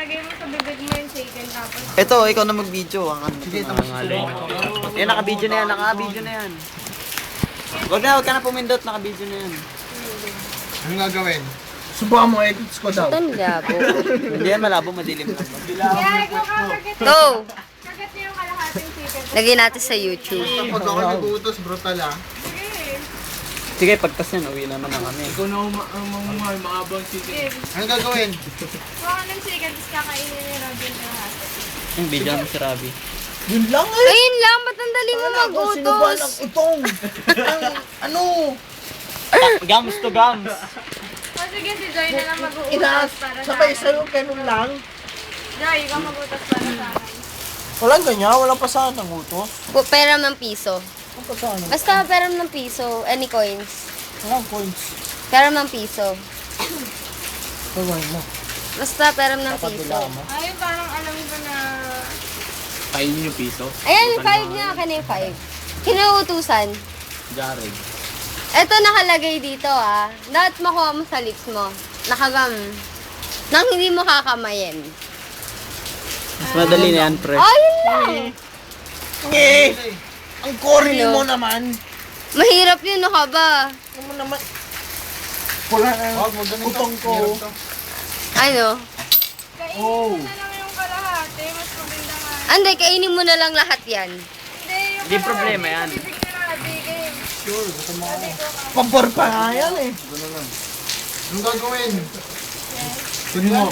Lagay mo sa bibig mo yung chicken tapos. Ito, ikaw na mag-video. Sige, tapos Yan, naka-video na yan, naka-video na yan. Huwag ka na pumindot, naka-video na yan. Anong gagawin? Subukan mo edits ko daw. Ito labo. Hindi yan malabo, madilim lang. Kaya ikaw kakagat. Go! Kagat niyo yung kalahating chicken. Lagyan natin sa YouTube. Pag ako nag-uutos, brutal ah. Sige. Sige, pagtas yan, uwi naman na kami. Ikaw na ang mamumahal, maabang chicken. Sige. Anong gagawin? Kuha ka ng chicken tapos kakainin ni Robin lahat. Yung video mo si Rabi. Yun lang eh. Ayun lang, ba't ang dali mo mag-utos? utong? Ano? Gams to gams. O sige, si Joy na lang mag-uutos para sa Sabay akin. sa'yo, ganun lang. Joy, ikaw mag-utos para sa akin. Walang ganyan, walang pasahan ng utos. Pera ng piso. Walang pasahan ng Basta pera ng piso. Any coins. walang coins. Pera ng piso. Gawin mo. Basta pera ng Dapat piso. wala mo. Ayun, parang alam ko na... Kainin yung piso. Ayan, 5 nga. Kanya yung 5. Kinuutusan. Jared. Ito nakalagay dito ah. Dapat makuha mo sa lips mo. Nakagam. Nang hindi mo kakamayin. Mas madali na yan, pre. Oh, yun lang. Eh! Ang corny Ano? mo naman. Mahirap yun, no ka ba? Ano mo naman? Wala na utong ko. Ano? Kainin Oh. mo na lang yung kalahati. Mas maganda nga. Anday, kainin mo na lang lahat yan. Hindi, yung Hindi problema yan. Sa bibig ni Robin, game. Sure, gusto mo Sabi ko, Pabor pa nga yan eh. Anong gagawin? Kunin mo.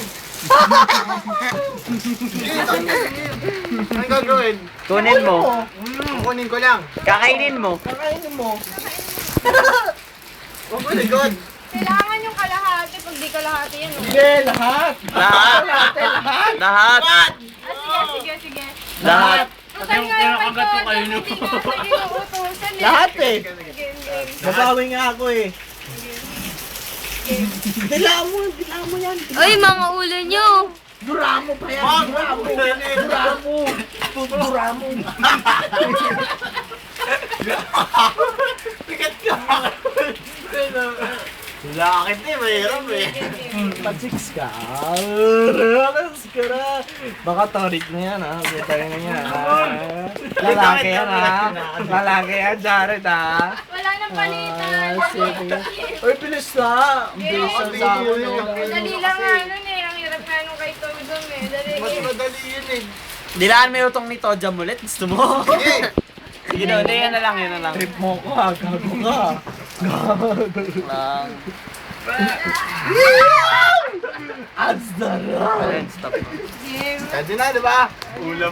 Anong gagawin? Kunin mo. Kukunin ko lang. Kakainin mo. Kakainin mo. Huwag mo likod. kailangan yung kalahati. Pag di kalahati yan, oh. Hindi, lahat. Lahat. Lahat. Lahat. Sige. Lahat. Total nga yung may todo. Hindi nga inuutusan eh. Lahat eh. Game. Babawi nga ako eh. Dilaan mo yan. Uy, mga ulo nyo. Duramo pa yan. Duramo. Lakit eh, mahirap eh. Patsiks ka. Relax ka na. Baka torik na yan ha. Butay na yan ha. Lalaki yan ha. Lalaki yan, Jared ha. Wala nang palitan. Sige. Uy, bilis na. Bilis na sa akin. Dali lang nga nun eh. Ang hirap nga nung kay Todong eh. Dali eh. madali yun eh. Dilaan mo yung utong ni Toja mulit. Gusto mo? Sige daw, hindi, yan na lang, yan na lang. Trip mo ko ha. Gago ka. Lang. Ads na lang. Ayun, stop. Game. Kasi na, di ba? Ulam